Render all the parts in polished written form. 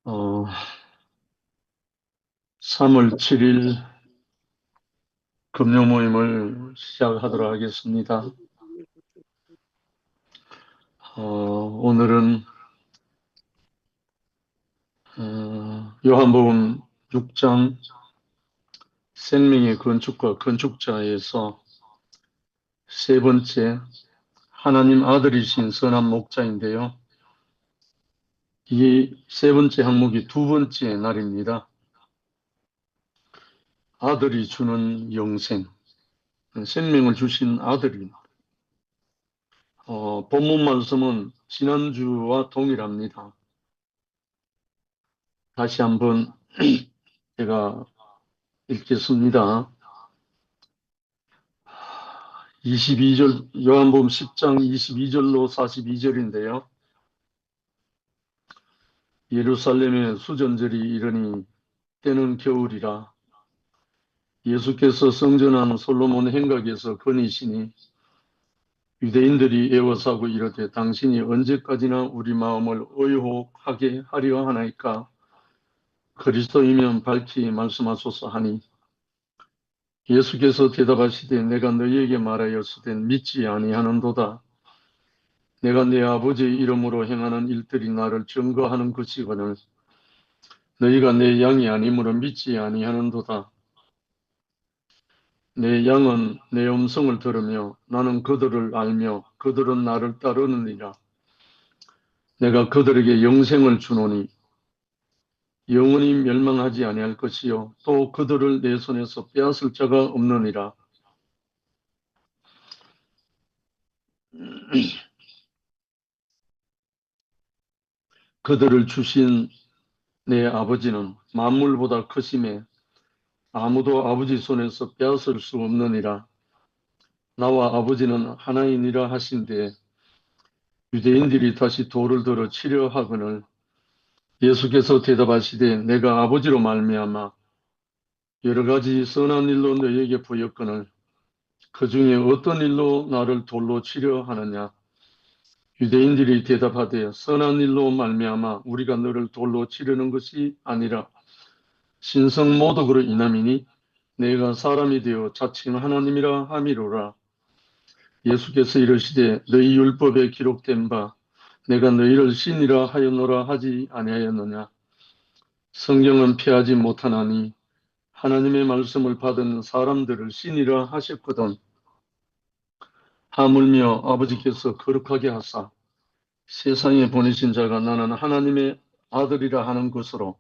어, 3월 7일 금요 모임을 시작하도록 하겠습니다. 오늘은 요한복음 6장 생명의 건축과 건축자에서 세 번째 하나님 아들이신 선한 목자인데요. 이 세 번째 항목이 두 번째 날입니다. 아들이 주는 영생, 생명을 주신 아들입니다. 본문 말씀은 지난주와 동일합니다. 다시 한번 제가 읽겠습니다. 22절, 요한복음 10장 22절로 42절인데요. 예루살렘에 수전절이 이르니 때는 겨울이라 예수께서 성전한 솔로몬 행각에서 거니시니 유대인들이 애워싸고 이르되 당신이 언제까지나 우리 마음을 의혹하게 하려 하나이까 그리스도이면 밝히 말씀하소서 하니 예수께서 대답하시되 내가 너희에게 말하였으되 믿지 아니하는도다. 내가 내 아버지의 이름으로 행하는 일들이 나를 증거하는 것이거늘 너희가 내 양이 아니므로 믿지 아니하는도다. 내 양은 내 음성을 들으며 나는 그들을 알며 그들은 나를 따르느니라. 내가 그들에게 영생을 주노니 영원히 멸망하지 아니할 것이요 또 그들을 내 손에서 빼앗을 자가 없느니라. 그들을 주신 내 아버지는 만물보다 크심에 아무도 아버지 손에서 빼앗을 수 없느니라. 나와 아버지는 하나이니라 하신대 유대인들이 다시 돌을 들어 치려 하거늘 예수께서 대답하시되 내가 아버지로 말미암아 여러 가지 선한 일로 너희에게 보였거늘 그 중에 어떤 일로 나를 돌로 치려 하느냐. 유대인들이 대답하되 선한 일로 말미암아 우리가 너를 돌로 치려는 것이 아니라 신성 모독으로 인함이니 내가 사람이 되어 자칭 하나님이라 함이로라. 예수께서 이르시되 너희 율법에 기록된 바 내가 너희를 신이라 하였노라 하지 아니하였느냐. 성경은 피하지 못하나니 하나님의 말씀을 받은 사람들을 신이라 하셨거든. 하물며 아버지께서 거룩하게 하사 세상에 보내신 자가 나는 하나님의 아들이라 하는 것으로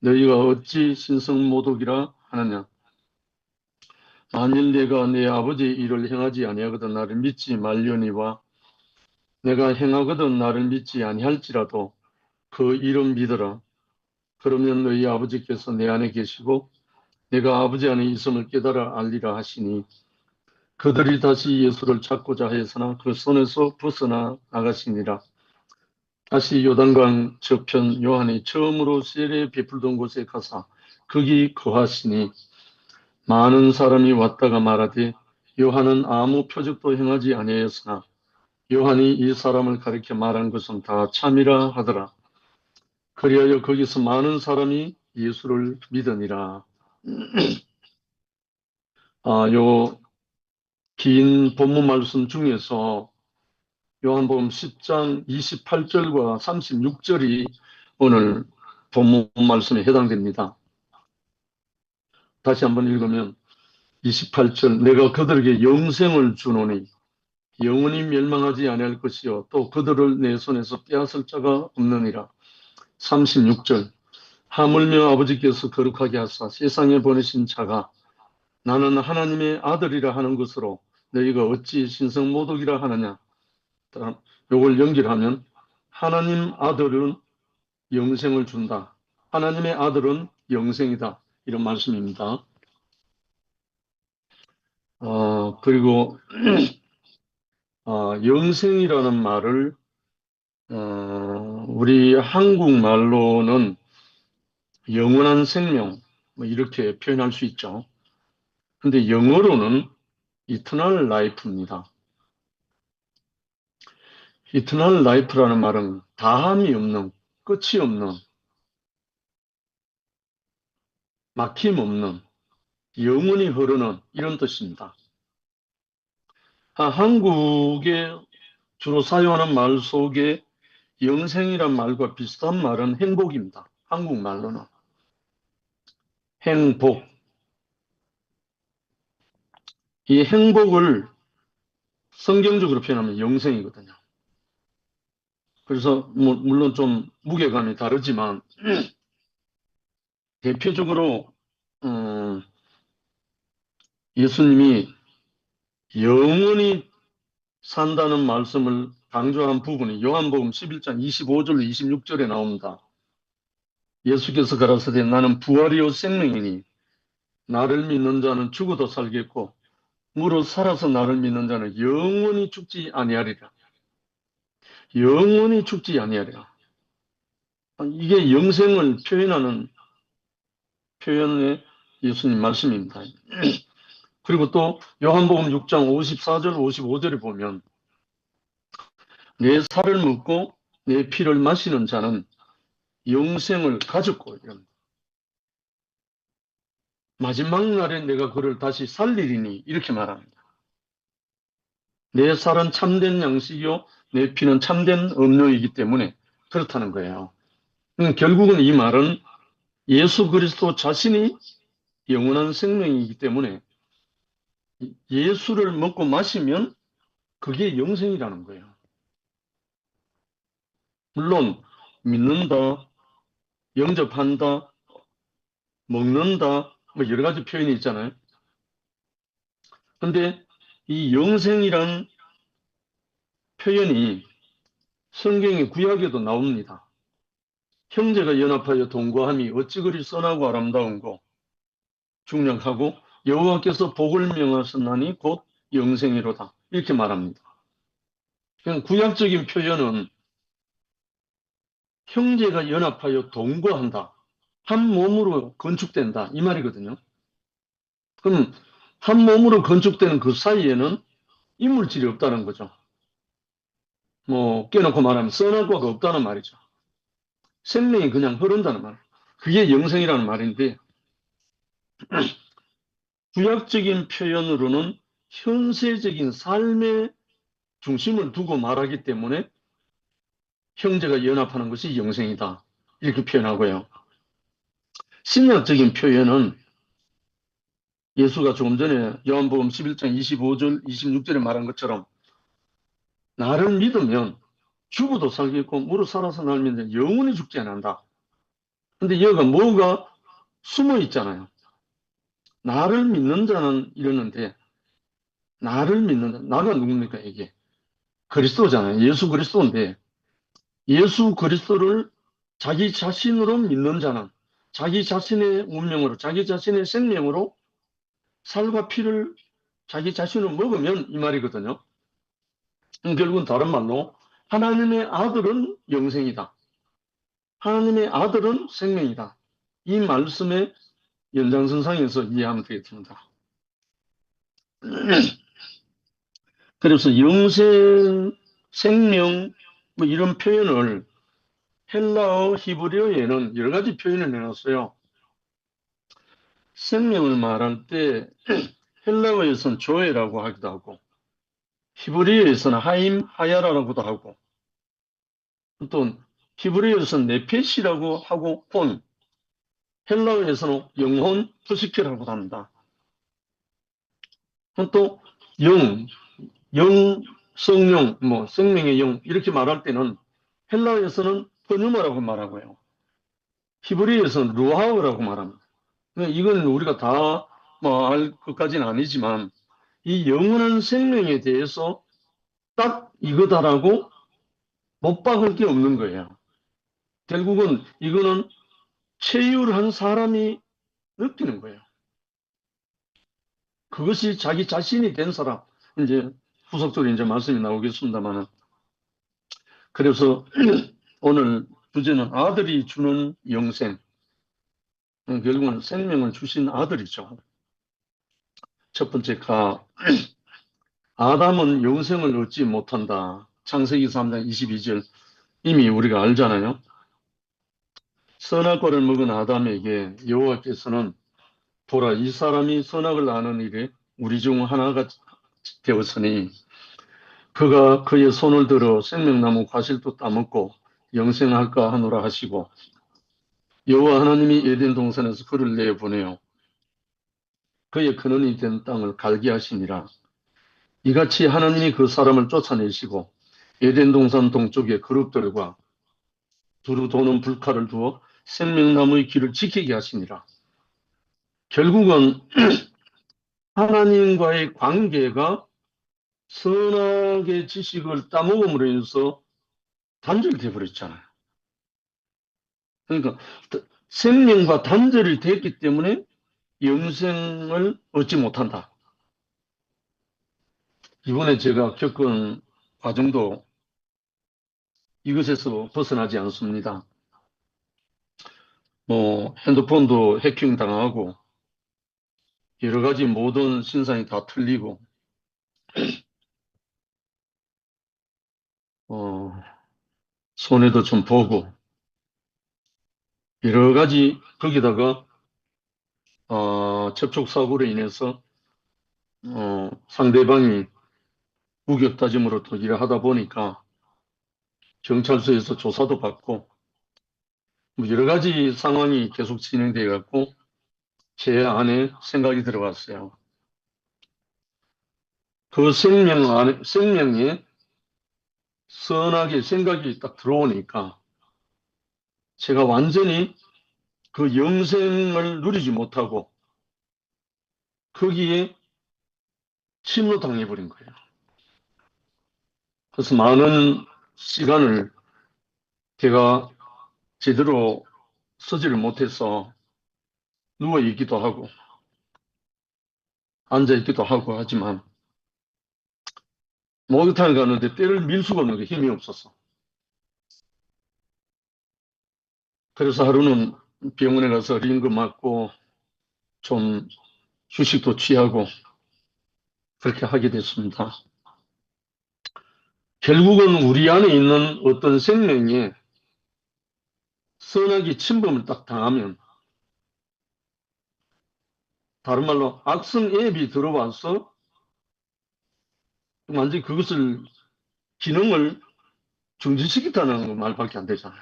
너희가 어찌 신성모독이라 하느냐. 만일 내가 내 아버지의 일을 행하지 아니하거든 나를 믿지 말려니와 내가 행하거든 나를 믿지 아니할지라도 그 이름 믿어라. 그러면 너희 아버지께서 내 안에 계시고 내가 아버지 안에 있음을 깨달아 알리라 하시니 그들이 다시 예수를 찾고자 하였으나 그 손에서 벗어나 나가시니라. 다시 요단강 저편 요한이 처음으로 세례 베풀던 곳에 가사 거기 거하시니 많은 사람이 왔다가 말하되 요한은 아무 표적도 행하지 아니하였으나 요한이 이 사람을 가리켜 말한 것은 다 참이라 하더라. 그리하여 거기서 많은 사람이 예수를 믿으니라. 요 긴 본문 말씀 중에서 요한복음 10장 28절과 36절이 오늘 본문 말씀에 해당됩니다. 다시 한번 읽으면 28절 내가 그들에게 영생을 주노니 영원히 멸망하지 아니할 것이요 또 그들을 내 손에서 빼앗을 자가 없느니라. 36절 하물며 아버지께서 거룩하게 하사 세상에 보내신 자가 나는 하나님의 아들이라 하는 것으로 너희가 어찌 신성모독이라 하느냐. 요걸 연결하면 하나님 아들은 영생을 준다. 하나님의 아들은 영생이다. 이런 말씀입니다. 그리고 영생이라는 말을 우리 한국말로는 영원한 생명 뭐 이렇게 표현할 수 있죠. 근데 영어로는 이터널 라이프입니다. 이터널 라이프라는 말은 다함이 없는, 끝이 없는 막힘없는, 영원히 흐르는 이런 뜻입니다. 한국에 주로 사용하는 말 속에 영생이란 말과 비슷한 말은 행복입니다. 한국말로는. 행복. 이 행복을 성경적으로 표현하면 영생이거든요. 그래서 물론 좀 무게감이 다르지만 대표적으로 예수님이 영원히 산다는 말씀을 강조한 부분이 요한복음 11장 25절 26절에 나옵니다. 예수께서 가라사대 나는 부활이요 생명이니 나를 믿는 자는 죽어도 살겠고 무릇 살아서 나를 믿는 자는 영원히 죽지 아니하리라. 영원히 죽지 아니하리라. 이게 영생을 표현하는 표현의 예수님 말씀입니다. 그리고 또 요한복음 6장 54절 55절에 보면 내 살을 먹고 내 피를 마시는 자는 영생을 가졌고 이런 마지막 날에 내가 그를 다시 살리리니 이렇게 말합니다. 내 살은 참된 양식이요 내 피는 참된 음료이기 때문에 그렇다는 거예요. 결국은 이 말은 예수 그리스도 자신이 영원한 생명이기 때문에 예수를 먹고 마시면 그게 영생이라는 거예요. 물론 믿는다, 영접한다, 먹는다 뭐 여러 가지 표현이 있잖아요. 근데 이 영생이란 표현이 성경의 구약에도 나옵니다. 형제가 연합하여 동거함이 어찌 그리 선하고 아름다운고 중량하고 여호와께서 복을 명하셨나니 곧 영생이로다 이렇게 말합니다. 그냥 구약적인 표현은 형제가 연합하여 동거한다. 한 몸으로 건축된다. 이 말이거든요. 그럼 한 몸으로 건축되는 그 사이에는 이물질이 없다는 거죠. 뭐 깨놓고 말하면 선악과가 없다는 말이죠. 생명이 그냥 흐른다는 말. 그게 영생이라는 말인데 구약적인 표현으로는 현세적인 삶의 중심을 두고 말하기 때문에 형제가 연합하는 것이 영생이다. 이렇게 표현하고요. 신약적인 표현은 예수가 조금 전에 요한복음 11장 25절, 26절에 말한 것처럼 나를 믿으면 죽어도 살겠고 무릇 살아서 나를 믿으면 영원히 죽지 않는다. 근데 여기가 뭐가 숨어 있잖아요. 나를 믿는 자는 이러는데 나를 믿는 자, 나가 누굽니까 이게? 그리스도잖아요. 예수 그리스도인데 예수 그리스도를 자기 자신으로 믿는 자는 자기 자신의 운명으로 자기 자신의 생명으로 살과 피를 자기 자신을 먹으면 이 말이거든요. 결국은 다른 말로 하나님의 아들은 영생이다. 하나님의 아들은 생명이다. 이 말씀의 연장선상에서 이해하면 되겠습니다. 그래서 영생, 생명 뭐 이런 표현을 헬라어, 히브리어에는 여러 가지 표현을 해놨어요. 생명을 말할 때 헬라어에서는 조에라고 하기도 하고 히브리어에서는 하임, 하야라라고도 하고 또 히브리어에서는 네페시라고 하고 혼, 헬라어에서는 영혼, 푸시케라고 합니다. 또 영, 성령, 뭐 생명의 영 이렇게 말할 때는 헬라어에서는 퍼뉴마라고 말하고요. 히브리어에서는 루하우라고 말합니다. 이건 우리가 다 뭐 알 것까지는 아니지만 이 영원한 생명에 대해서 딱 이거다라고 못 박을 게 없는 거예요. 결국은 이거는 체휼한 사람이 느끼는 거예요. 그것이 자기 자신이 된 사람. 이제 후속적으로 이제 말씀이 나오겠습니다만은. 그래서 오늘 주제는 아들이 주는 영생. 결국은 생명을 주신 아들이죠. 첫 번째 아담은 영생을 얻지 못한다. 창세기 3장 22절 이미 우리가 알잖아요. 선악과를 먹은 아담에게 여호와께서는 보라, 이 사람이 선악을 아는 일에 우리 중 하나가 되었으니 그가 그의 손을 들어 생명나무 과실도 따먹고 영생할까 하노라 하시고, 여호와 하나님이 에덴 동산에서 그를 내보내어 그의 근원이 된 땅을 갈게 하시니라. 이같이 하나님이 그 사람을 쫓아내시고 에덴 동산 동쪽에 그룹들과 두루 도는 불칼을 두어 생명나무의 길을 지키게 하시니라. 결국은 하나님과의 관계가 선악의 지식을 따먹음으로 인해서 단절돼 버렸잖아요. 그러니까 생명과 단절이 됐기 때문에 영생을 얻지 못한다. 이번에 제가 겪은 과정도 이것에서 벗어나지 않습니다. 핸드폰도 해킹 당하고 여러 가지 모든 신상이 다 틀리고 손해도 좀 보고 여러 가지, 거기다가 접촉 사고로 인해서 상대방이 우격 다짐으로 또 일을 하다 보니까 경찰서에서 조사도 받고 뭐 여러 가지 상황이 계속 진행돼 갖고 제 안에 생각이 들어왔어요. 그 생명에 선하게 생각이 딱 들어오니까 제가 완전히 그 영생을 누리지 못하고 거기에 침노당해버린 거예요. 그래서 많은 시간을 제가 제대로 서지를 못해서 누워있기도 하고 앉아있기도 하고 하지만 목욕탕에 가는데 때를 밀 수가 없는 게 힘이 없어서, 그래서 하루는 병원에 가서 링거 맞고 좀 휴식도 취하고 그렇게 하게 됐습니다. 결국은 우리 안에 있는 어떤 생명에 선악의 침범을 딱 당하면, 다른 말로 악성 앱이 들어와서 완전히 그것을 기능을 중지시켰다는 말밖에 안 되잖아요.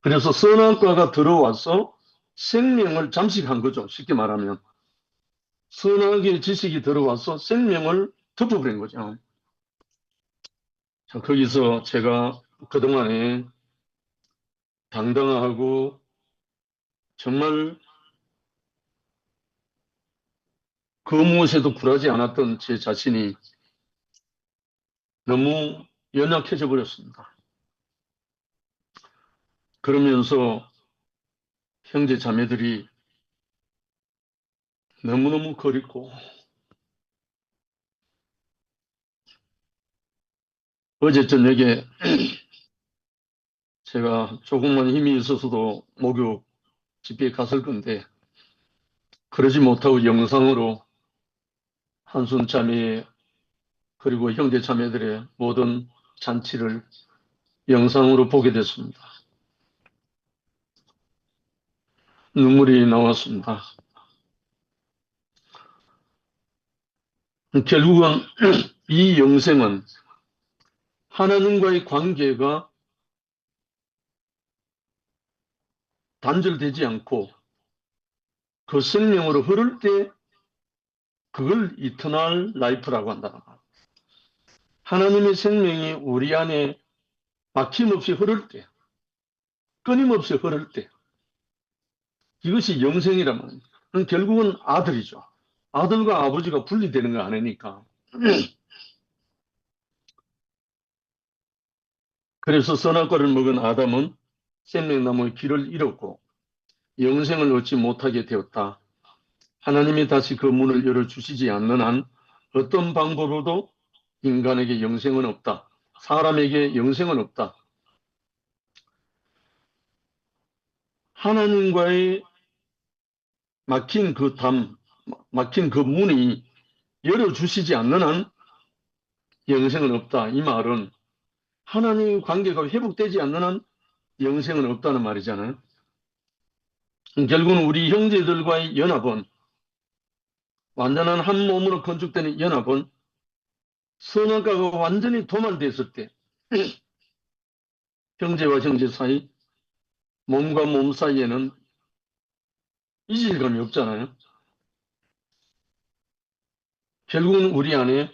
그래서 선악과가 들어와서 생명을 잠식한 거죠. 쉽게 말하면 선악의 지식이 들어와서 생명을 덮어버린 거죠. 자, 거기서 제가 그동안에 당당하고 정말 그 무엇에도 굴하지 않았던 제 자신이 너무 연약해져 버렸습니다. 그러면서 형제 자매들이 너무너무 그립고, 어제 저녁에 제가 조금만 힘이 있어서도 목욕 집회에 갔을 건데 그러지 못하고 영상으로 한순 자매 그리고 형제 자매들의 모든 잔치를 영상으로 보게 됐습니다. 눈물이 나왔습니다. 결국은 이 영생은 하나님과의 관계가 단절되지 않고 그 생명으로 흐를 때 그걸 이터널 라이프라고 한다. 하나님의 생명이 우리 안에 막힘없이 흐를 때, 끊임없이 흐를 때, 이것이 영생이란 말입니다. 결국은 아들이죠. 아들과 아버지가 분리되는 거 아니니까. 그래서 선악과를 먹은 아담은 생명나무의 길을 잃었고 영생을 얻지 못하게 되었다. 하나님이 다시 그 문을 열어주시지 않는 한 어떤 방법으로도 인간에게 영생은 없다. 사람에게 영생은 없다. 하나님과의 막힌 막힌 그 문이 열어주시지 않는 한 영생은 없다. 이 말은 하나님의 관계가 회복되지 않는 한 영생은 없다는 말이잖아요. 결국은 우리 형제들과의 연합은, 완전한 한 몸으로 건축되는 연합은 선악과가 완전히 도말됐을 때 형제와 형제 사이, 몸과 몸 사이에는 이질감이 없잖아요. 결국은 우리 안에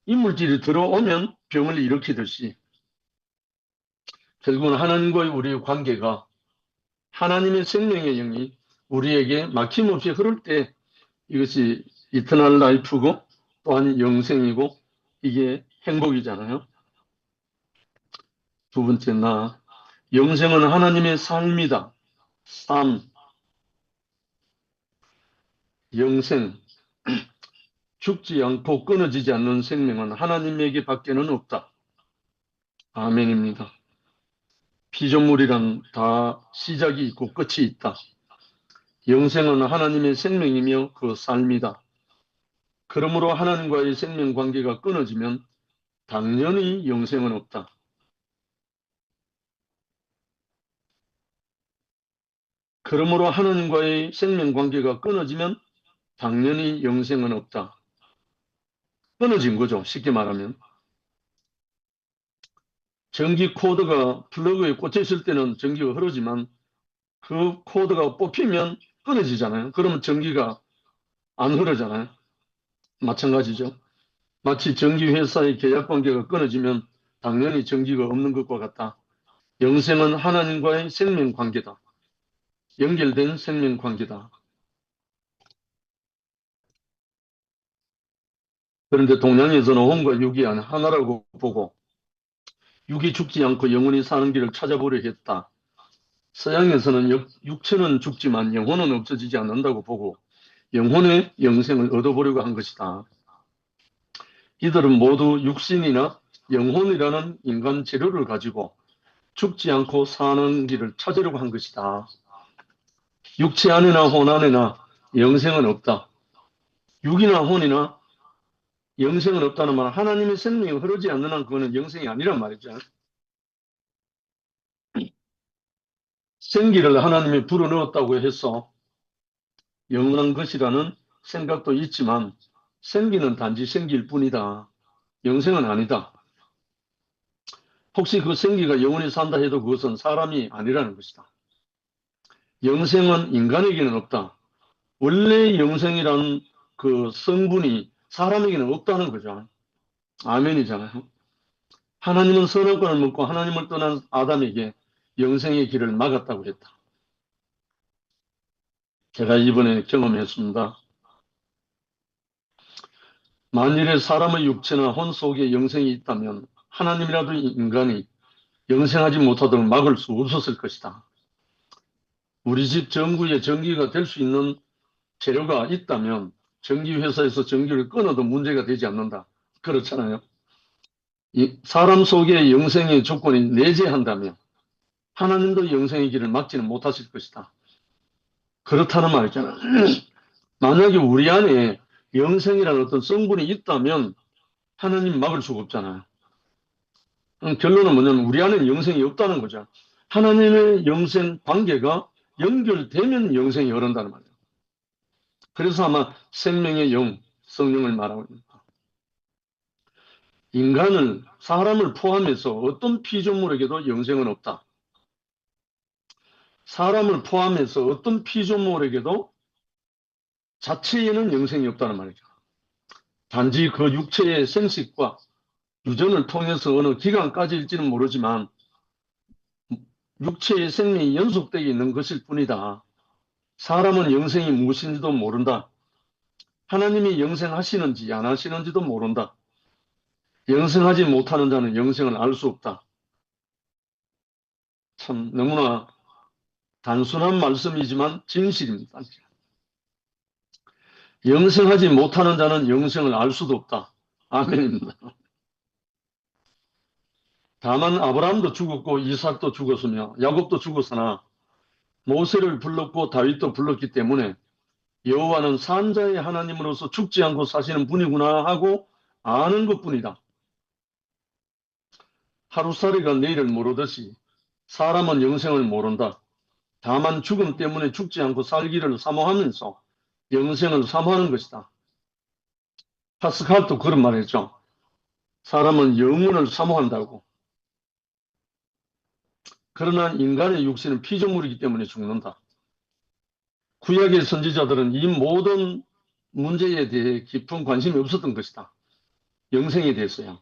이물질이 들어오면 병을 일으키듯이 결국은 하나님과의 우리의 관계가, 하나님의 생명의 영이 우리에게 막힘없이 흐를 때 이것이 이터널 라이프고 또한 영생이고 이게 행복이잖아요. 두 번째, 영생은 하나님의 삶이다. 삶, 영생, 죽지 않고 끊어지지 않는 생명은 하나님에게 밖에는 없다. 아멘입니다. 피조물이란 다 시작이 있고 끝이 있다. 영생은 하나님의 생명이며 그 삶이다. 그러므로 하나님과의 생명 관계가 끊어지면 당연히 영생은 없다. 그러므로 하나님과의 생명 관계가 끊어지면 당연히 영생은 없다. 끊어진 거죠. 쉽게 말하면. 전기 코드가 플러그에 꽂혀 있을 때는 전기가 흐르지만 그 코드가 뽑히면 끊어지잖아요. 그러면 전기가 안 흐르잖아요. 마찬가지죠. 마치 전기회사의 계약관계가 끊어지면 당연히 전기가 없는 것과 같다. 영생은 하나님과의 생명관계다. 연결된 생명관계다. 그런데 동양에서는 혼과 육이 하나라고 보고 육이 죽지 않고 영원히 사는 길을 찾아보려 했다. 서양에서는 육체는 죽지만 영혼은 없어지지 않는다고 보고 영혼의 영생을 얻어보려고 한 것이다. 이들은 모두 육신이나 영혼이라는 인간 재료를 가지고 죽지 않고 사는 길을 찾으려고 한 것이다. 육체 안에나 혼 안에나 영생은 없다. 육이나 혼이나 영생은 없다는 말은 하나님의 생명이 흐르지 않는 한 그거는 영생이 아니란 말이죠. 생기를 하나님이 불어넣었다고 해서 영원한 것이라는 생각도 있지만 생기는 단지 생기일 뿐이다. 영생은 아니다. 혹시 그 생기가 영원히 산다 해도 그것은 사람이 아니라는 것이다. 영생은 인간에게는 없다. 원래 영생이라는 그 성분이 사람에게는 없다는 거죠. 아멘이잖아요. 하나님은 선악과를 먹고 하나님을 떠난 아담에게 영생의 길을 막았다고 했다. 제가 이번에 경험했습니다. 만일에 사람의 육체나 혼 속에 영생이 있다면 하나님이라도 인간이 영생하지 못하도록 막을 수 없었을 것이다. 우리 집 전구에 전기가 될 수 있는 재료가 있다면 전기회사에서 전기를 끊어도 문제가 되지 않는다. 그렇잖아요. 사람 속에 영생의 조건이 내재한다면 하나님도 영생의 길을 막지는 못하실 것이다. 그렇다는 말이잖아요. 만약에 우리 안에 영생이라는 어떤 성분이 있다면 하나님 막을 수가 없잖아요. 결론은 뭐냐면 우리 안에는 영생이 없다는 거죠. 하나님의 영생 관계가 연결되면 영생이 흐른다는 말이에요. 그래서 아마 생명의 영, 성령을 말하고 있습니다. 인간을, 사람을 포함해서 어떤 피조물에게도 영생은 없다. 사람을 포함해서 어떤 피조물에게도 자체에는 영생이 없다는 말이죠. 단지 그 육체의 생식과 유전을 통해서 어느 기간까지일지는 모르지만 육체의 생명이 연속되어 있는 것일 뿐이다. 사람은 영생이 무엇인지도 모른다. 하나님이 영생하시는지 안 하시는지도 모른다. 영생하지 못하는 자는 영생을 알 수 없다. 참 너무나 단순한 말씀이지만 진실입니다. 영생하지 못하는 자는 영생을 알 수도 없다. 아멘입니다. 다만 아브라함도 죽었고 이삭도 죽었으며 야곱도 죽었으나 모세를 불렀고 다윗도 불렀기 때문에 여호와는 산자의 하나님으로서 죽지 않고 사시는 분이구나 하고 아는 것뿐이다. 하루살이가 내일을 모르듯이 사람은 영생을 모른다. 다만 죽음 때문에 죽지 않고 살기를 사모하면서 영생을 사모하는 것이다. 파스칼도 그런 말 했죠. 사람은 영혼을 사모한다고. 그러나 인간의 육신은 피조물이기 때문에 죽는다. 구약의 선지자들은 이 모든 문제에 대해 깊은 관심이 없었던 것이다. 영생에 대해서요.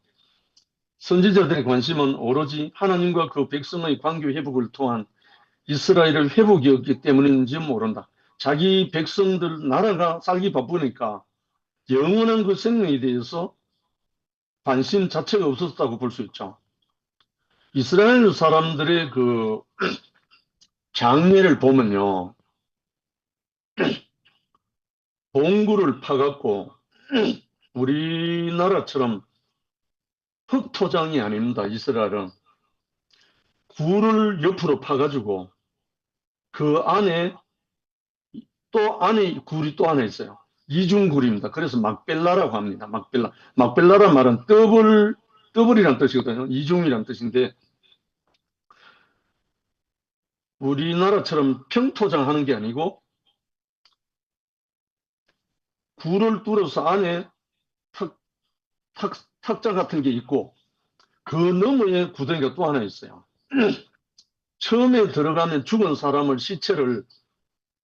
선지자들의 관심은 오로지 하나님과 그 백성의 관계 회복을 통한 이스라엘의 회복이었기 때문인지 모른다. 자기 백성들 나라가 살기 바쁘니까 영원한 그 생명에 대해서 관심 자체가 없었다고 볼 수 있죠. 이스라엘 사람들의 그 장례를 보면요. 봉구를 파갖고 우리나라처럼 흙토장이 아닙니다. 이스라엘은 굴을 옆으로 파가지고 그 안에 또 안에 굴이 또 하나 있어요. 이중굴입니다. 그래서 막벨라라고 합니다. 막벨라. 막벨라란 말은 더블이란 뜻이거든요. 이중이란 뜻인데 우리나라처럼 평토장 하는 게 아니고 굴을 뚫어서 안에 탁자 같은 게 있고 그 너머에 구덩이가 또 하나 있어요. 처음에 들어가면 죽은 사람을 시체를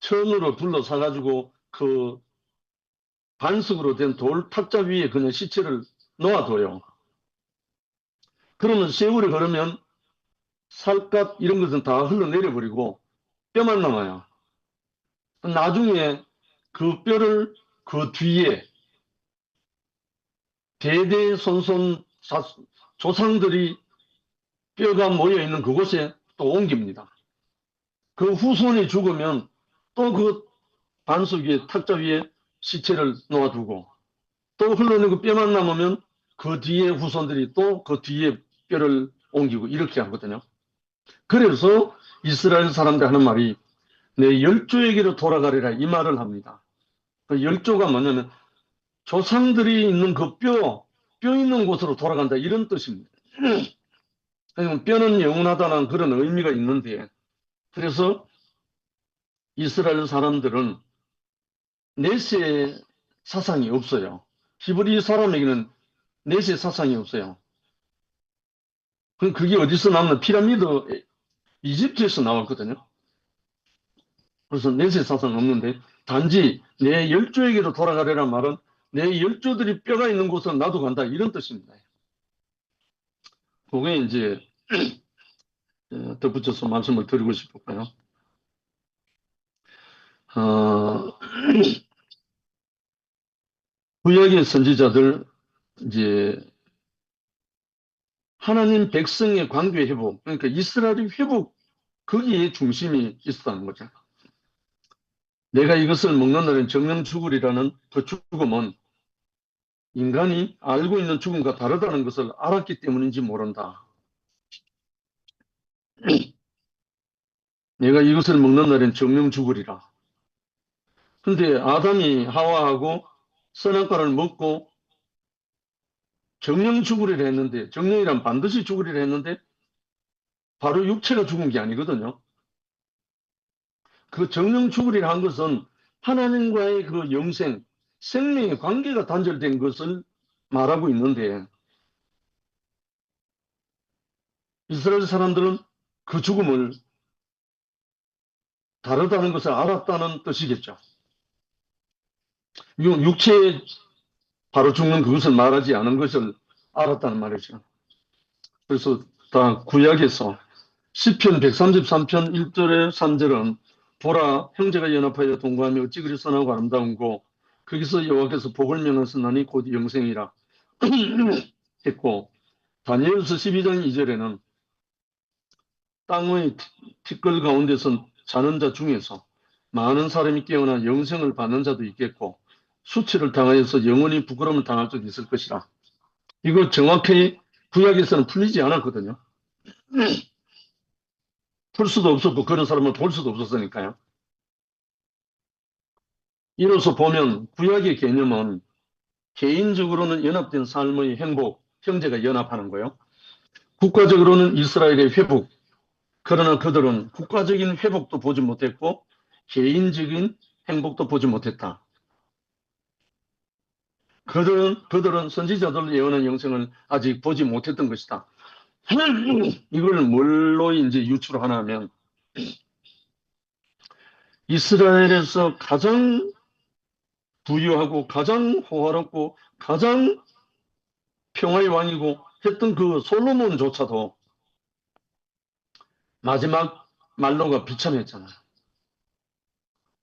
천으로 둘러싸가지고 그 반석으로 된 돌 탁자 위에 그냥 시체를 놓아둬요. 그러면 세월이 걸으면 살갗 이런 것은 다 흘러내려버리고 뼈만 남아요. 나중에 그 뼈를 그 뒤에 대대손손 조상들이 뼈가 모여있는 그곳에 또 옮깁니다. 그 후손이 죽으면 또 그 반석 위에 탁자 위에 시체를 놓아두고 또 흘러내고 뼈만 남으면 그 뒤에 후손들이 또 그 뒤에 뼈를 옮기고 이렇게 하거든요. 그래서 이스라엘 사람들 하는 말이 내 열조에게로 돌아가리라 이 말을 합니다. 그 열조가 뭐냐면 조상들이 있는 그 뼈 있는 곳으로 돌아간다 이런 뜻입니다. 뼈는 영원하다는 그런 의미가 있는데 그래서 이스라엘 사람들은 내세 사상이 없어요. 히브리 사람에게는 내세 사상이 없어요. 그럼 그게 어디서 나왔나? 피라미드 이집트에서 나왔거든요. 그래서 내세 사상은 없는데 단지 내 열조에게로 돌아가려는 말은 내 열조들이 뼈가 있는 곳으로 나도 간다 이런 뜻입니다. 그게 이제 덧붙여서 말씀을 드리고 싶었고요. 구약의 선지자들 이제 하나님 백성의 관계 회복, 그러니까 이스라엘의 회복 거기에 중심이 있었다는 거죠. 내가 이것을 먹는 날은 정령 죽으리라는 그 죽음은 인간이 알고 있는 죽음과 다르다는 것을 알았기 때문인지 모른다. 내가 이것을 먹는 날엔 정령 죽으리라. 근데 아담이 하와하고 선악과를 먹고 정령 죽으리라 했는데 정령이란 반드시 죽으리라 했는데 바로 육체가 죽은 게 아니거든요. 그 정령 죽으리라 한 것은 하나님과의 그 영생, 생명의 관계가 단절된 것을 말하고 있는데 이스라엘 사람들은 그 죽음을 다르다는 것을 알았다는 뜻이겠죠. 육체에 바로 죽는 그것을 말하지 않은 것을 알았다는 말이죠. 그래서 다 구약에서 시편 133편 1절에 3절은 보라 형제가 연합하여 동거하며 어찌 그리 선하고 아름다운고 거기서 여호와께서 복을 명하셨나니 곧 영생이라 했고 다니엘서 12장 2절에는 땅의 티끌 가운데서 자는 자 중에서 많은 사람이 깨어나 영생을 받는 자도 있겠고 수치를 당하여서 영원히 부끄러움을 당할 수도 있을 것이라. 이거 정확히 구약에서는 풀리지 않았거든요. 풀 수도 없었고 그런 사람을 볼 수도 없었으니까요. 이로써 보면 구약의 개념은 개인적으로는 연합된 삶의 행복, 형제가 연합하는 거요. 국가적으로는 이스라엘의 회복, 그러나 그들은 국가적인 회복도 보지 못했고 개인적인 행복도 보지 못했다. 그들은 선지자들 예언한 영생을 아직 보지 못했던 것이다. 이걸 뭘로 이제 유추하나 하면 이스라엘에서 가장 부유하고 가장 호화롭고 가장 평화의 왕이고 했던 그 솔로몬조차도 마지막 말로가 비참했잖아요.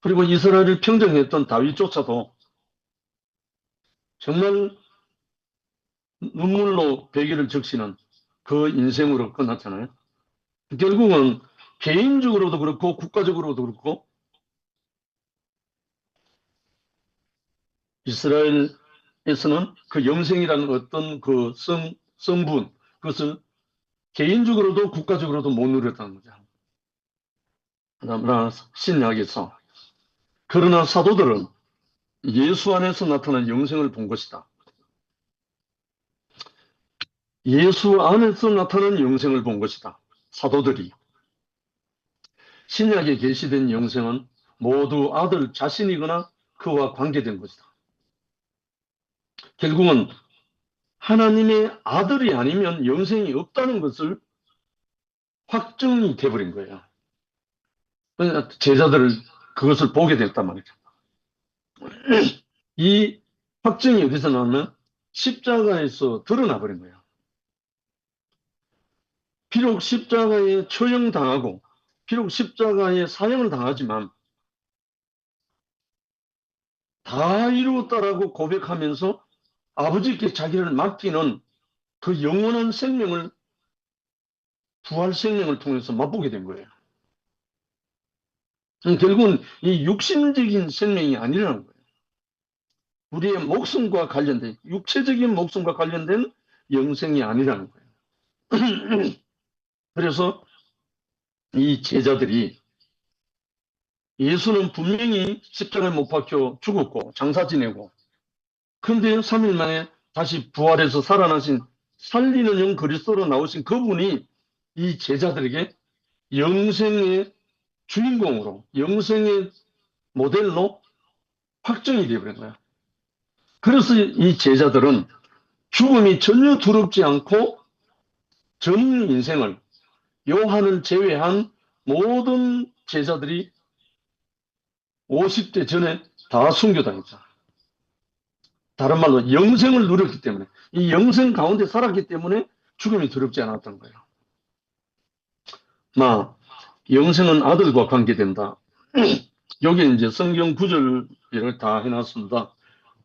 그리고 이스라엘을 평정했던 다윗조차도 정말 눈물로 베개를 적시는 그 인생으로 끝났잖아요. 결국은 개인적으로도 그렇고 국가적으로도 그렇고 이스라엘에서는 그 영생이라는 어떤 그 성분, 그것을 개인적으로도 국가적으로도 못 누렸다는 거죠. 그러나 신약에서 그러나 사도들은 예수 안에서 나타난 영생을 본 것이다. 예수 안에서 나타난 영생을 본 것이다. 사도들이. 신약에 계시된 영생은 모두 아들 자신이거나 그와 관계된 것이다. 결국은 하나님의 아들이 아니면 영생이 없다는 것을 확정이 돼버린 거예요. 제자들을 그것을 보게 됐단 말이죠. 이 확정이 어디서 나오면 십자가에서 드러나 버린 거예요. 비록 십자가에 처형당하고 비록 십자가에 사형을 당하지만 다 이루었다라고 고백하면서 아버지께 자기를 맡기는 그 영원한 생명을 부활 생명을 통해서 맛보게 된 거예요. 결국은 이 육신적인 생명이 아니라는 거예요. 우리의 목숨과 관련된 육체적인 목숨과 관련된 영생이 아니라는 거예요. 그래서 이 제자들이 예수는 분명히 십자가에 못 박혀 죽었고 장사 지내고 그런데 3일 만에 다시 부활해서 살아나신 살리는 영 그리스도로 나오신 그분이 이 제자들에게 영생의 주인공으로 영생의 모델로 확정이 되어버린 거야. 그래서 이 제자들은 죽음이 전혀 두렵지 않고 전 인생을 요한을 제외한 모든 제자들이 50대 전에 다 순교당했죠. 다른 말로 영생을 누렸기 때문에 이 영생 가운데 살았기 때문에 죽음이 두렵지 않았던 거예요. 영생은 아들과 관계된다. 여기 이제 성경 구절을 다 해놨습니다.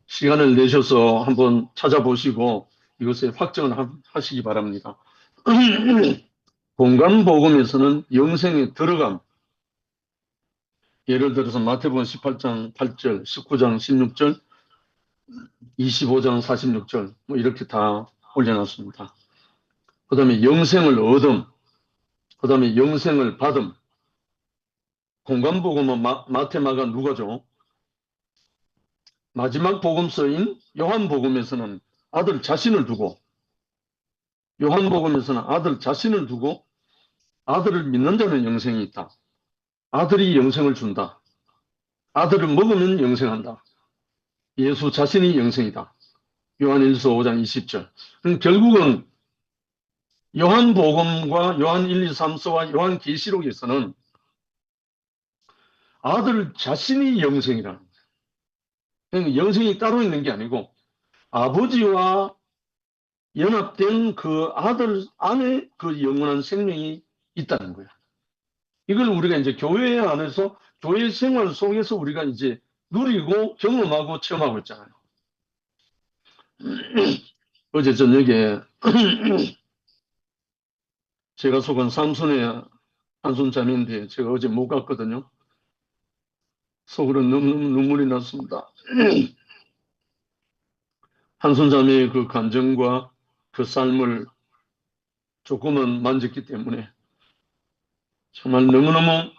시간을 내셔서 한번 찾아보시고 이것에 확정을 하시기 바랍니다. 공간복음에서는 영생의 들어감, 예를 들어서 마태복음 18장 8절, 19장 16절, 25장 46절 뭐 이렇게 다 올려놨습니다. 그 다음에 영생을 얻음, 그 다음에 영생을 받음. 공간복음은 마태, 마가, 누가죠. 마지막 복음서인 요한복음에서는 아들 자신을 두고 요한복음에서는 아들 자신을 두고 아들을 믿는 자는 영생이 있다. 아들이 영생을 준다. 아들을 먹으면 영생한다. 예수 자신이 영생이다. 요한일서 5장 20절. 결국은 요한복음과 요한 1, 2, 3서와 요한계시록에서는 아들 자신이 영생이라는 거예요. 그러니까 영생이 따로 있는 게 아니고 아버지와 연합된 그 아들 안에 그 영원한 생명이 있다는 거예요. 이걸 우리가 이제 교회 안에서 교회 생활 속에서 우리가 이제 누리고 경험하고 체험하고 있잖아요. 어제 저녁에 제가 속한 삼손의 한손 자매인데 제가 어제 못 갔거든요. 속으로 너무너무 눈물이 났습니다. 한손 자매의 그 감정과 그 삶을 조금은 만졌기 때문에 정말 너무너무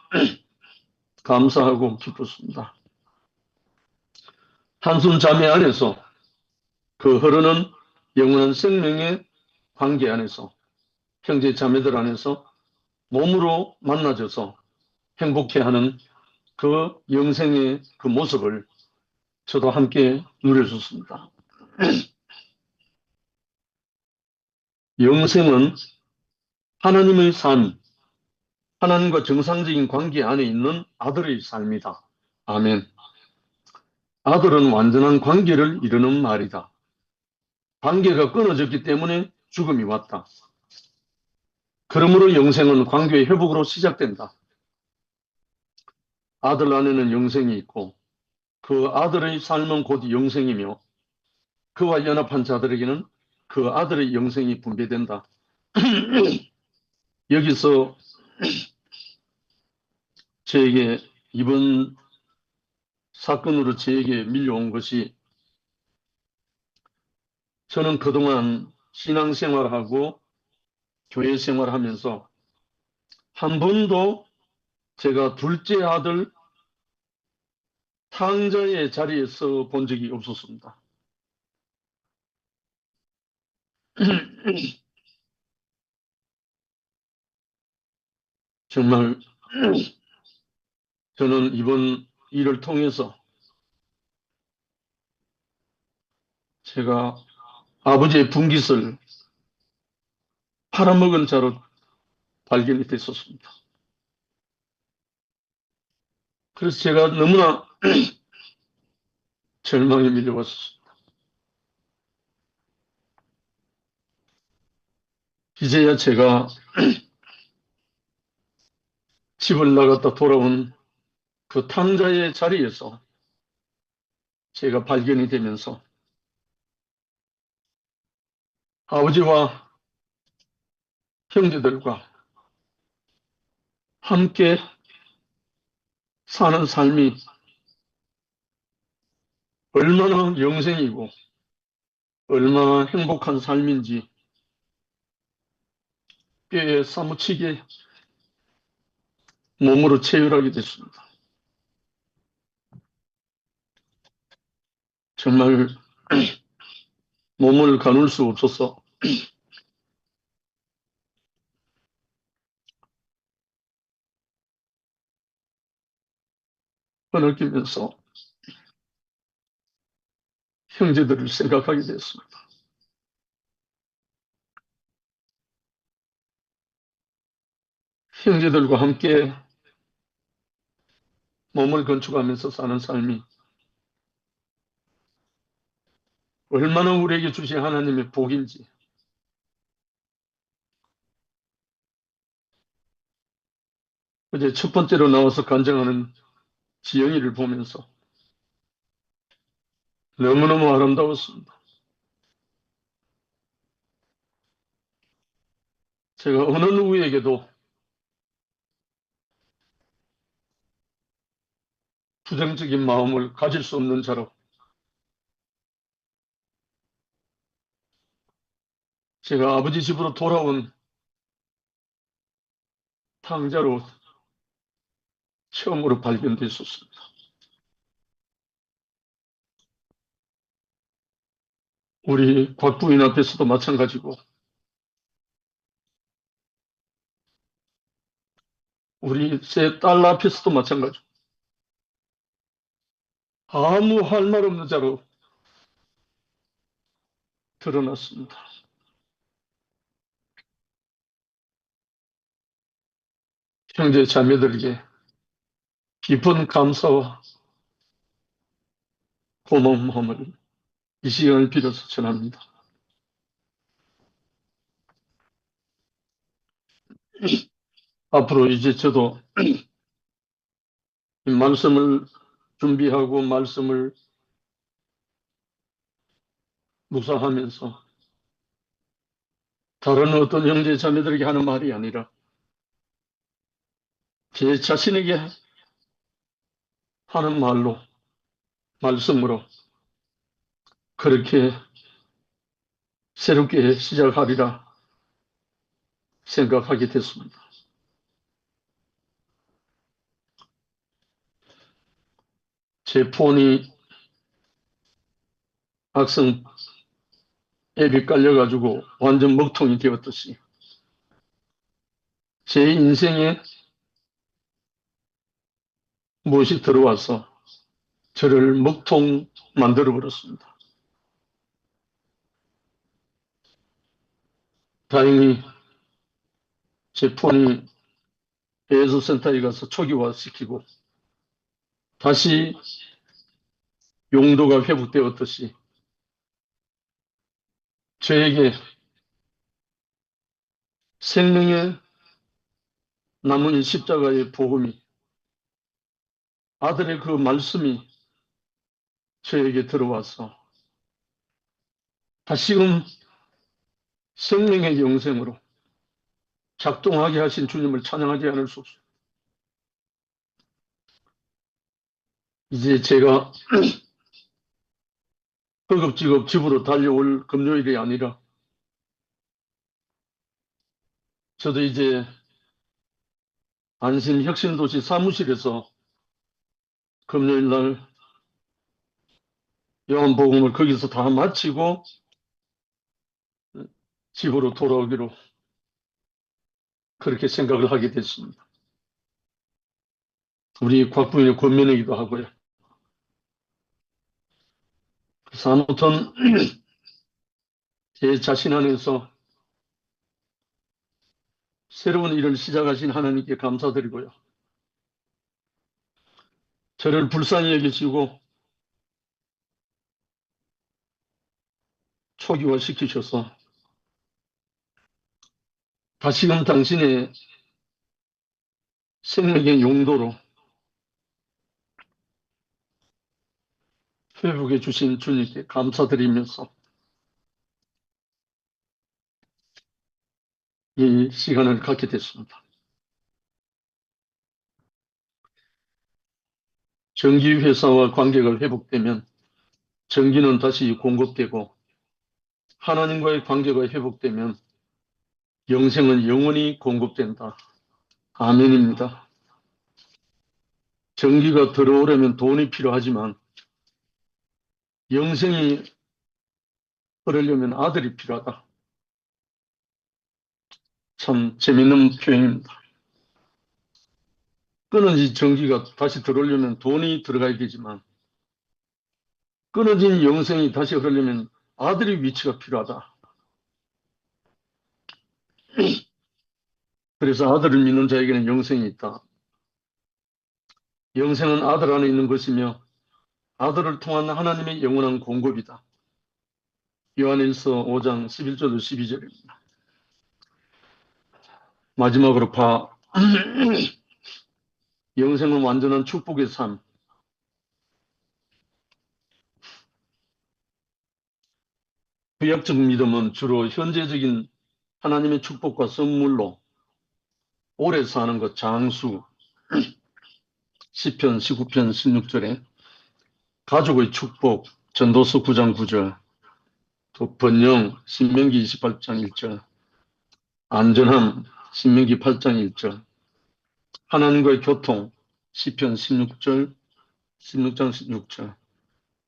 감사하고 기뻤습니다. 한손 자매 안에서 그 흐르는 영원한 생명의 관계 안에서 형제 자매들 안에서 몸으로 만나져서 행복해하는 그 영생의 그 모습을 저도 함께 누려줬습니다. 영생은 하나님의 삶, 하나님과 정상적인 관계 안에 있는 아들의 삶이다. 아멘. 아들은 완전한 관계를 이루는 말이다. 관계가 끊어졌기 때문에 죽음이 왔다. 그러므로 영생은 관계의 회복으로 시작된다. 아들 안에는 영생이 있고 그 아들의 삶은 곧 영생이며 그와 연합한 자들에게는 그 아들의 영생이 분배된다. 여기서 저에게 이번 사건으로 저에게 밀려온 것이 저는 그동안 신앙생활하고 교회 생활하면서 한 번도 제가 둘째 아들 탕자의 자리에서 본 적이 없었습니다. 정말 저는 이번 일을 통해서 제가 아버지의 분깃을 팔아먹은 자로 발견이 됐었습니다. 그래서 제가 너무나 절망에 밀려왔습니다. 이제야 제가 집을 나갔다 돌아온 그 탕자의 자리에서 제가 발견이 되면서 아버지와 형제들과 함께 사는 삶이 얼마나 영생이고 얼마나 행복한 삶인지 꽤 사무치게 몸으로 체휼하게 됐습니다. 정말 몸을 가눌 수 없어서 흐느끼면서 형제들을 생각하게 됐습니다. 형제들과 함께 몸을 건축하면서 사는 삶이 얼마나 우리에게 주신 하나님의 복인지 어제 첫 번째로 나와서 간증하는 지영이를 보면서 너무너무 아름다웠습니다. 제가 어느 누구에게도 부정적인 마음을 가질 수 없는 자로 제가 아버지 집으로 돌아온 탕자로 처음으로 발견됐었습니다. 우리 곽 부인 앞에서도 마찬가지고 우리 세 딸 앞에서도 마찬가지고 아무 할 말 없는 자로 드러났습니다. 형제 자매들에게 깊은 감사와 고마운 마음을 이 시간을 빌어서 전합니다. 앞으로 이제 저도 이 말씀을 준비하고 말씀을 묵상하면서 다른 어떤 형제 자매들에게 하는 말이 아니라 제 자신에게 하는 말로 말씀으로 그렇게 새롭게 시작하리라 생각하게 됐습니다. 제 폰이 악성 앱이 깔려가지고 완전 먹통이 되었듯이 제 인생에 무엇이 들어와서 저를 먹통 만들어 버렸습니다. 다행히 제 폰이 배수센터에 가서 초기화시키고 다시 용도가 회복되었듯이 저에게 생명의 남은 십자가의 복음이, 아들의 그 말씀이 저에게 들어와서 다시금 생명의 영생으로 작동하게 하신 주님을 찬양하지 않을 수 없습니다. 이제 제가 허겁지겁 집으로 달려올 금요일이 아니라 저도 이제 안심혁신도시 사무실에서 금요일 날 요한복음을 거기서 다 마치고 집으로 돌아오기로 그렇게 생각을 하게 됐습니다. 우리 곽부인의 권면이기도 하고요. 그래서 아무튼 제 자신 안에서 새로운 일을 시작하신 하나님께 감사드리고요. 저를 불쌍히 여기시고 초기화시키셔서 다시금 당신의 생명의 용도로 회복해 주신 주님께 감사드리면서 이 시간을 갖게 됐습니다. 전기회사와 관계가 회복되면 전기는 다시 공급되고 하나님과의 관계가 회복되면 영생은 영원히 공급된다. 아멘입니다. 전기가 들어오려면 돈이 필요하지만 영생이 흐르려면 아들이 필요하다. 참 재밌는 표현입니다. 끊어진 전기가 다시 들어오려면 돈이 들어가야 되지만 끊어진 영생이 다시 흐르려면 아들의 위치가 필요하다. 그래서 아들을 믿는 자에게는 영생이 있다. 영생은 아들 안에 있는 것이며 아들을 통한 하나님의 영원한 공급이다. 요한일서 5장 11절로 12절입니다. 마지막으로 영생은 완전한 축복의 삶. 구약적 믿음은 주로 현재적인 하나님의 축복과 선물로 오래 사는 것, 장수, 시편 19편 16절에 가족의 축복, 전도서 9장 9절, 또 번영, 신명기 28장 1절, 안전함, 신명기 8장 1절, 하나님과의 교통, 시편 16절, 16장 16절,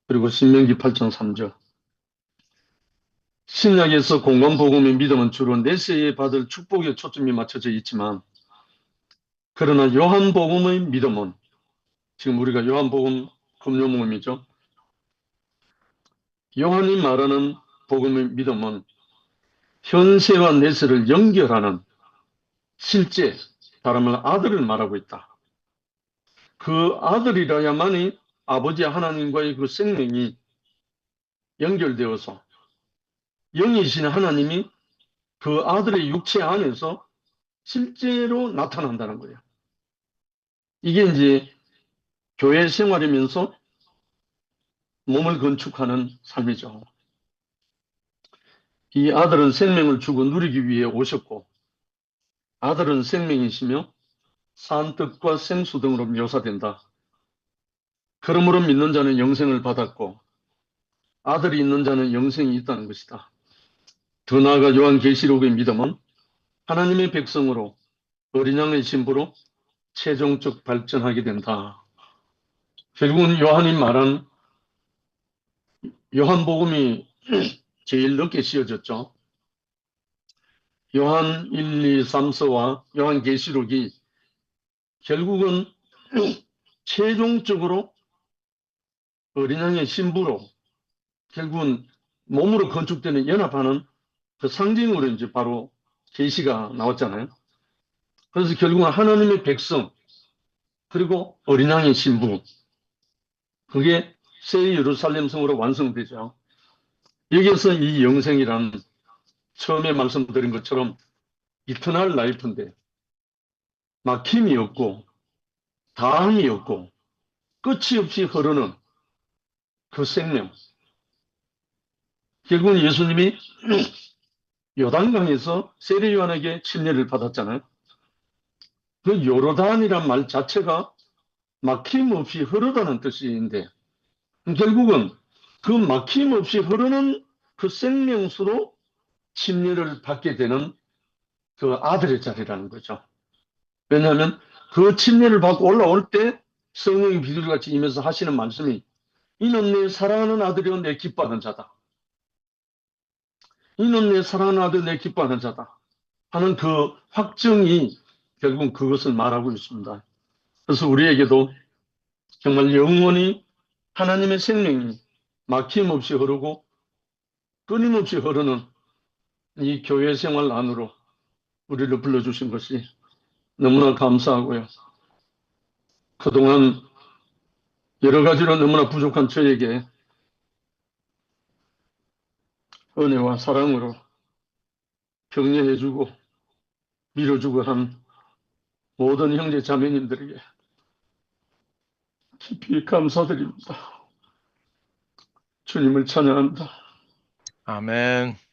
그리고 신명기 8장 3절. 신약에서 공관복음의 믿음은 주로 내세에 받을 축복에 초점이 맞춰져 있지만, 그러나 요한복음의 믿음은, 지금 우리가 요한복음 금요모임이죠. 요한이 말하는 복음의 믿음은 현세와 내세를 연결하는 실제, 다름을 아들을 말하고 있다. 그 아들이라야만이 아버지 하나님과의 그 생명이 연결되어서 영이신 하나님이 그 아들의 육체 안에서 실제로 나타난다는 거예요. 이게 이제 교회 생활이면서 몸을 건축하는 삶이죠. 이 아들은 생명을 주고 누리기 위해 오셨고, 아들은 생명이시며 산뜻과 생수 등으로 묘사된다. 그러므로 믿는 자는 영생을 받았고 아들이 있는 자는 영생이 있다는 것이다. 더 나아가 요한계시록의 믿음은 하나님의 백성으로 어린 양의 신부로 최종적 발전하게 된다. 결국은 요한이 말한 요한복음이 제일 늦게 씌어졌죠. 요한 1, 2, 3서와 요한계시록이 결국은 최종적으로 어린 양의 신부로 결국은 몸으로 건축되는 연합하는 그 상징으로 이제 바로 계시가 나왔잖아요. 그래서 결국은 하나님의 백성 그리고 어린 양의 신부 그게 새 예루살렘 성으로 완성되죠. 여기에서 이 영생이란 처음에 말씀드린 것처럼 이터널 라이프인데 막힘이 없고 다함이 없고 끝이 없이 흐르는 그 생명. 결국은 예수님이 요단강에서 세례 요한에게 침례를 받았잖아요. 그 요르단이란 말 자체가 막힘없이 흐르다는 뜻인데 결국은 그 막힘없이 흐르는 그 생명수로 침례를 받게 되는 그 아들의 자리라는 거죠. 왜냐하면 그 침례를 받고 올라올 때 성령이 비둘기같이 임해서 하시는 말씀이 이는 내 사랑하는 아들이요 내 기뻐하는 자다. 이는 내 사랑하는 아들 내 기뻐하는 자다. 하는 그 확정이 결국은 그것을 말하고 있습니다. 그래서 우리에게도 정말 영원히 하나님의 생명이 막힘없이 흐르고 끊임없이 흐르는 이 교회 생활 안으로 우리를 불러주신 것이 너무나 감사하고요. 그동안 여러 가지로 너무나 부족한 저에게 은혜와 사랑으로 격려해주고 밀어주고 한 모든 형제 자매님들에게 깊이 감사드립니다. 주님을 찬양합니다. 아멘.